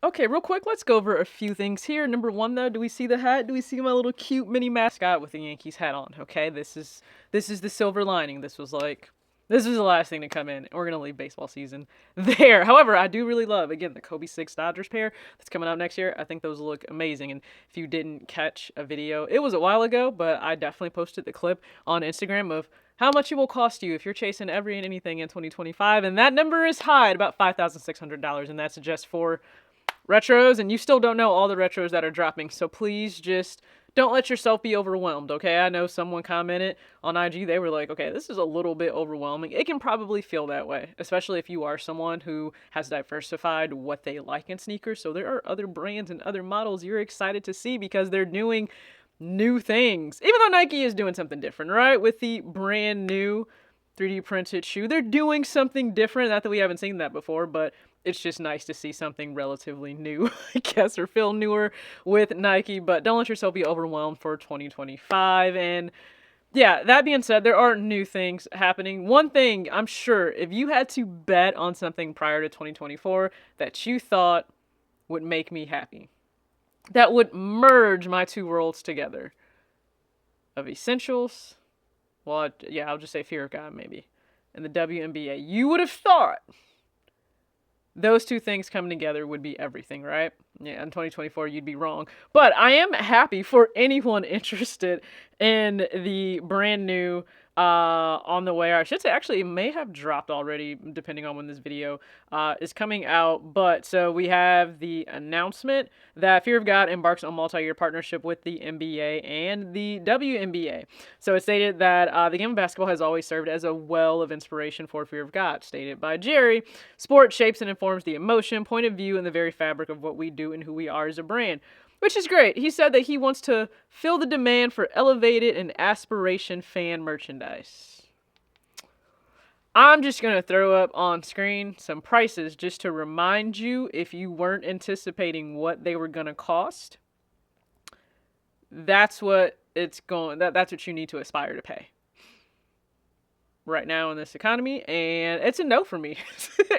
Okay, real quick, let's go over a few things here. Number one, though, do we see the hat? Do we see my little cute mini mascot with the Yankees hat on? Okay, this is the silver lining. This was the last thing to come in. We're gonna leave baseball season there. However, I do really love, again, the Kobe 6 Dodgers pair that's coming out next year. I think those look amazing. And if you didn't catch a video, it was a while ago, but I definitely posted the clip on Instagram of how much it will cost you if you're chasing every and anything in 2025. And that number is high at about $5,600, and that's just for retros, and you still don't know all the retros that are dropping, so please just don't let yourself be overwhelmed, okay? I know someone commented on IG, they were like, okay, this is a little bit overwhelming. It can probably feel that way, especially if you are someone who has diversified what they like in sneakers, so there are other brands and other models you're excited to see because they're doing new things. Even though Nike is doing something different, right? With the brand new 3D printed shoe, they're doing something different. Not that we haven't seen that before, but it's just nice to see something relatively new, I guess, or feel newer with Nike. But don't let yourself be overwhelmed for 2025. And yeah, that being said, there are new things happening. One thing I'm sure, if you had to bet on something prior to 2024 that you thought would make me happy, that would merge my two worlds together of essentials, well, yeah, I'll just say Fear of God maybe, and the WNBA, you would have thought those two things coming together would be everything, right? Yeah, in 2024, you'd be wrong. But I am happy for anyone interested in the brand new on the way, or I should say, actually, it may have dropped already, depending on when this video is coming out. But so we have the announcement that Fear of God embarks on multi-year partnership with the NBA and the WNBA. So it stated that the game of basketball has always served as a well of inspiration for Fear of God, stated by Jerry. Sport shapes and informs the emotion, point of view, and the very fabric of what we do and who we are as a brand. Which is great. He said that he wants to fill the demand for elevated and aspiration fan merchandise. I'm just going to throw up on screen some prices just to remind you if you weren't anticipating what they were going to cost. That's what that's what you need to aspire to pay right now in this economy, and it's a no for me.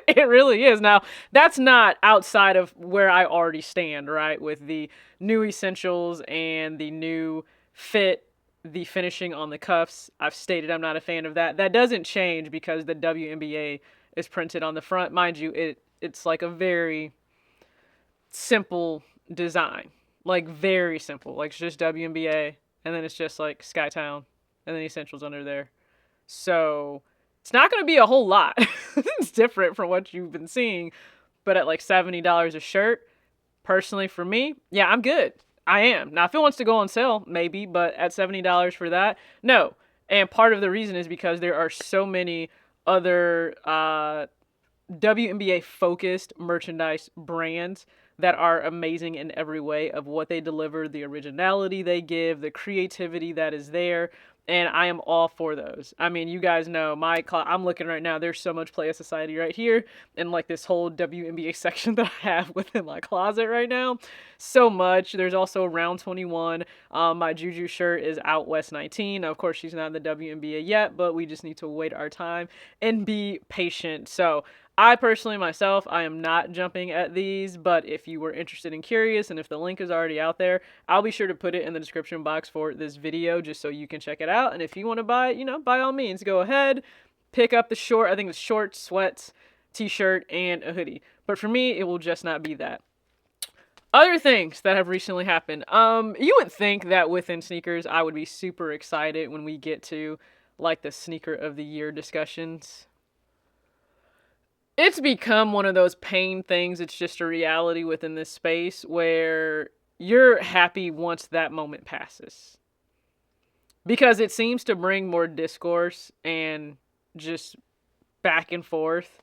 It really is. Now, that's not outside of where I already stand, right? With the new essentials and the new fit, the finishing on the cuffs. I've stated I'm not a fan of that. That doesn't change because the WNBA is printed on the front. Mind you, it's like a very simple design. Like very simple. Like it's just WNBA, and then it's just like Skytown, and then essentials under there. So it's not going to be a whole lot. It's different from what you've been seeing. But at like $70 a shirt, personally for me, yeah, I'm good. I am. Now, if it wants to go on sale, maybe. But at $70 for that, no. And part of the reason is because there are so many other WNBA-focused merchandise brands that are amazing in every way of what they deliver, the originality they give, the creativity that is there. And I am all for those. I mean, you guys know I'm looking right now. There's so much Playa Society right here, and like this whole WNBA section that I have within my closet right now. So much. There's also Round 21. My Juju shirt is Out West 19. Now, of course, she's not in the WNBA yet, but we just need to wait our time and be patient. So I personally, myself, I am not jumping at these, but if you were interested and curious, and if the link is already out there, I'll be sure to put it in the description box for this video, just so you can check it out. And if you want to buy it, by all means, go ahead, pick up the short, I think it's shorts, sweats, t-shirt, and a hoodie. But for me, it will just not be that. Other things that have recently happened. You would think that within sneakers, I would be super excited when we get to, like, the sneaker of the year discussions. It's become one of those pain things. It's just a reality within this space where you're happy once that moment passes. Because it seems to bring more discourse and just back and forth.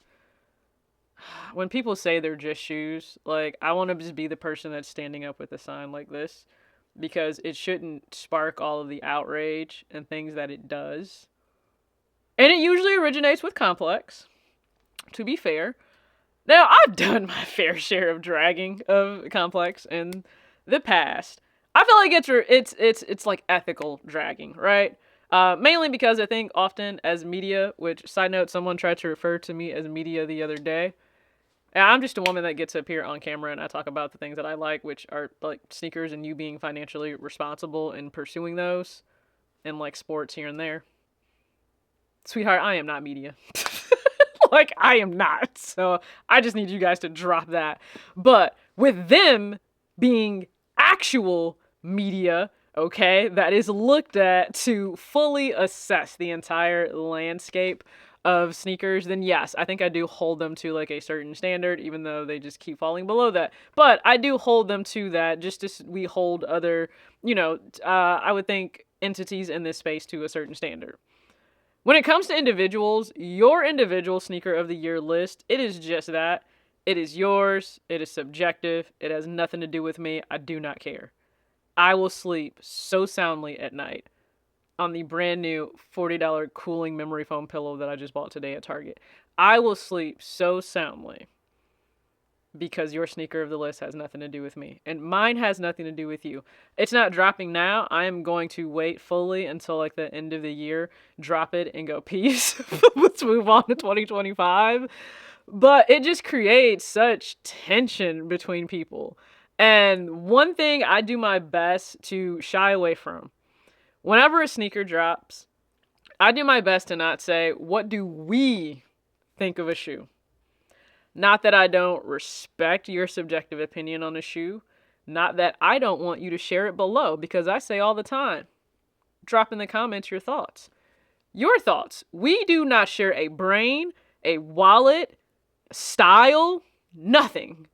When people say they're just shoes, like, I want to just be the person that's standing up with a sign like this. Because it shouldn't spark all of the outrage and things that it does. And it usually originates with Complex, to be fair. Now, I've done my fair share of dragging of Complex in the past. I feel like it's like ethical dragging, right? Mainly because I think often as media, which, side note, someone tried to refer to me as media the other day. And I'm just a woman that gets up here on camera and I talk about the things that I like, which are like sneakers and you being financially responsible in pursuing those, and like sports here and there. Sweetheart, I am not media. Like, I am not. So I just need you guys to drop that. But with them being actual media, okay, that is looked at to fully assess the entire landscape of sneakers, then yes, I think I do hold them to like a certain standard, even though they just keep falling below that. But I do hold them to that, just as we hold other, I would think entities in this space to a certain standard. When it comes to individuals, your individual sneaker of the year list, it is just that. It is yours. It is subjective. It has nothing to do with me. I do not care. I will sleep so soundly at night on the brand new $40 cooling memory foam pillow that I just bought today at Target. I will sleep so soundly because your sneaker of the list has nothing to do with me. And mine has nothing to do with you. It's not dropping now. I am going to wait fully until like the end of the year, drop it and go peace. Let's move on to 2025. But it just creates such tension between people. And one thing I do my best to shy away from, whenever a sneaker drops, I do my best to not say, what do we think of a shoe? Not that I don't respect your subjective opinion on a shoe. Not that I don't want you to share it below, because I say all the time, drop in the comments your thoughts. Your thoughts. We do not share a brain, a wallet, style, nothing.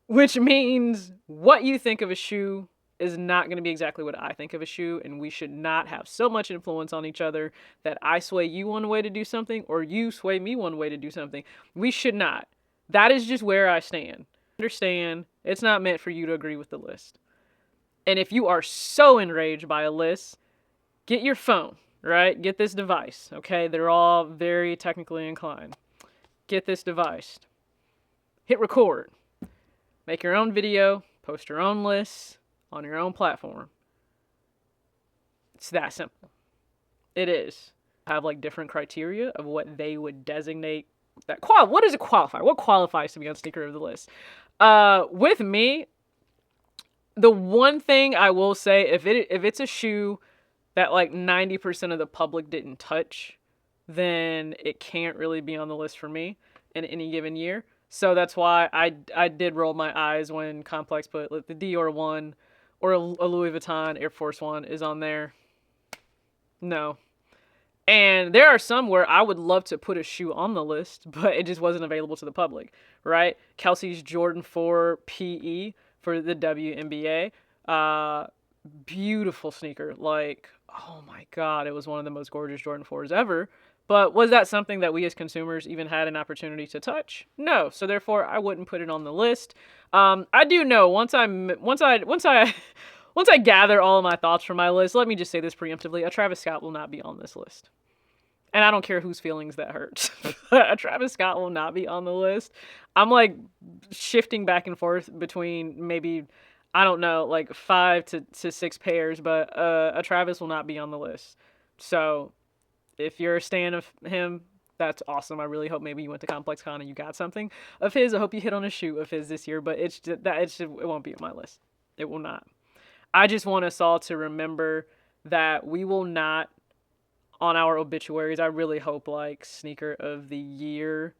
Which means what you think of a shoe is not going to be exactly what I think of a shoe, and we should not have so much influence on each other that I sway you one way to do something or you sway me one way to do something. We should not. That is just where I stand. Understand, it's not meant for you to agree with the list. And if you are so enraged by a list, get your phone, right? Get this device, okay? They're all very technically inclined. Get this device. Hit record. Make your own video, post your own lists on your own platform. It's that simple. It is. Have like different criteria of what they would designate that what does it qualify? What qualifies to be on sneaker of the list? With me, the one thing I will say, if it's a shoe that like 90% of the public didn't touch, then it can't really be on the list for me in any given year. So that's why I did roll my eyes when Complex put like the Dior one or a Louis Vuitton Air Force One is on there. No. And there are some where I would love to put a shoe on the list, but it just wasn't available to the public, right? Kelsey's Jordan 4 PE for the WNBA. Beautiful sneaker. Like, oh my God, it was one of the most gorgeous Jordan 4s ever. But was that something that we as consumers even had an opportunity to touch? No. So therefore, I wouldn't put it on the list. I do know once I gather all of my thoughts from my list, let me just say this preemptively: a Travis Scott will not be on this list. And I don't care whose feelings that hurts. A Travis Scott will not be on the list. I'm like shifting back and forth between maybe, I don't know, like 5 to 6 pairs, but a Travis will not be on the list. So if you're a stan of him, that's awesome. I really hope maybe you went to ComplexCon and you got something of his. I hope you hit on a shoe of his this year, but it won't be on my list. It will not. I just want us all to remember that we will not, on our obituaries, I really hope like sneaker of the year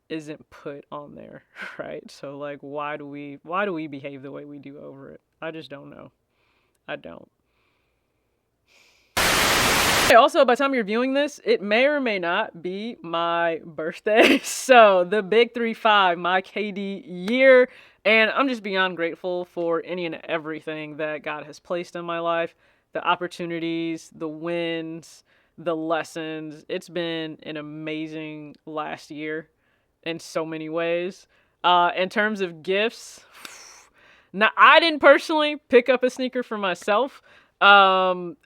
isn't put on there, right? So like, why do we behave the way we do over it? I just don't know. I don't. Also, by the time you're viewing this, it may or may not be my birthday. So the big 3-5, my KD year. And I'm just beyond grateful for any and everything that God has placed in my life. The opportunities, the wins, the lessons. It's been an amazing last year in so many ways. In terms of gifts, now I didn't personally pick up a sneaker for myself.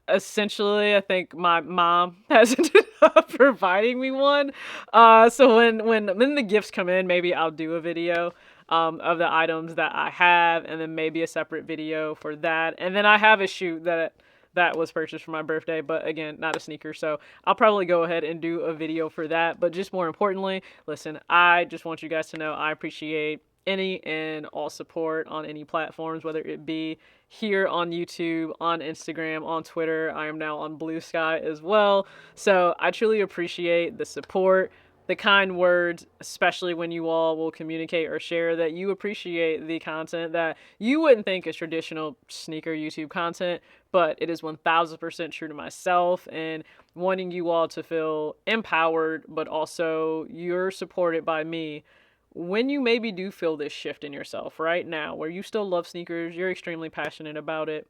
Essentially, I think my mom has ended up providing me one. So when the gifts come in, maybe I'll do a video of the items that I have, and then maybe a separate video for that. And then I have a shoe that that was purchased for my birthday, but again, not a sneaker. So I'll probably go ahead and do a video for that. But just more importantly, listen, I just want you guys to know I appreciate any and all support on any platforms, whether it be here on YouTube, on Instagram, on Twitter. I am now on Blue Sky as well. So I truly appreciate the support, the kind words, especially when you all will communicate or share that you appreciate the content that you wouldn't think is traditional sneaker YouTube content, but it is 1000% true to myself, and wanting you all to feel empowered, but also you're supported by me when you maybe do feel this shift in yourself right now, where you still love sneakers, you're extremely passionate about it,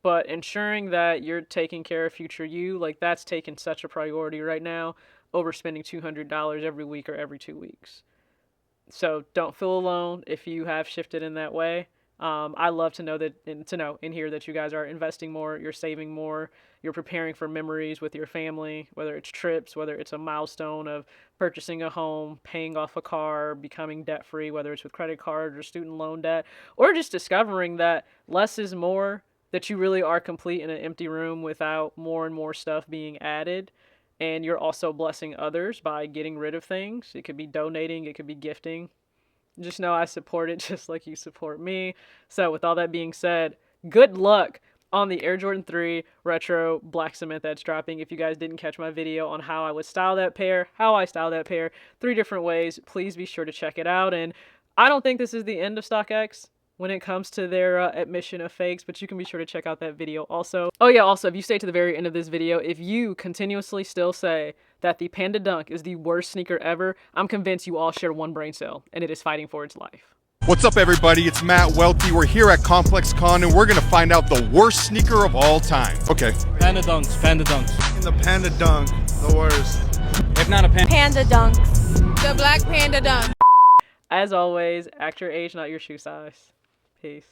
but ensuring that you're taking care of future you, like that's taking such a priority right now over spending $200 every week or every 2 weeks. So don't feel alone if you have shifted in that way. I love to know that, and to know in here that you guys are investing more, you're saving more, you're preparing for memories with your family, whether it's trips, whether it's a milestone of purchasing a home, paying off a car, becoming debt free, whether it's with credit cards or student loan debt, or just discovering that less is more, that you really are complete in an empty room without more and more stuff being added. And you're also blessing others by getting rid of things. It could be donating, it could be gifting. Just know I support it just like you support me. So with all that being said, good luck on the Air Jordan 3 Retro Black Cement that's dropping. If you guys didn't catch my video on how I would style that pair, how I style that pair, 3 different ways, please be sure to check it out. And I don't think this is the end of StockX when it comes to their admission of fakes, but you can be sure to check out that video also. Oh yeah, also, if you stay to the very end of this video, if you continuously still say that the Panda Dunk is the worst sneaker ever, I'm convinced you all share one brain cell, and it is fighting for its life. What's up, everybody? It's Matt Welty. We're here at ComplexCon, and we're gonna find out the worst sneaker of all time. Okay. Panda Dunks, Panda Dunks. In the Panda Dunk, the worst. If not a Panda Dunks. The black Panda Dunk. As always, act your age, not your shoe size. Peace.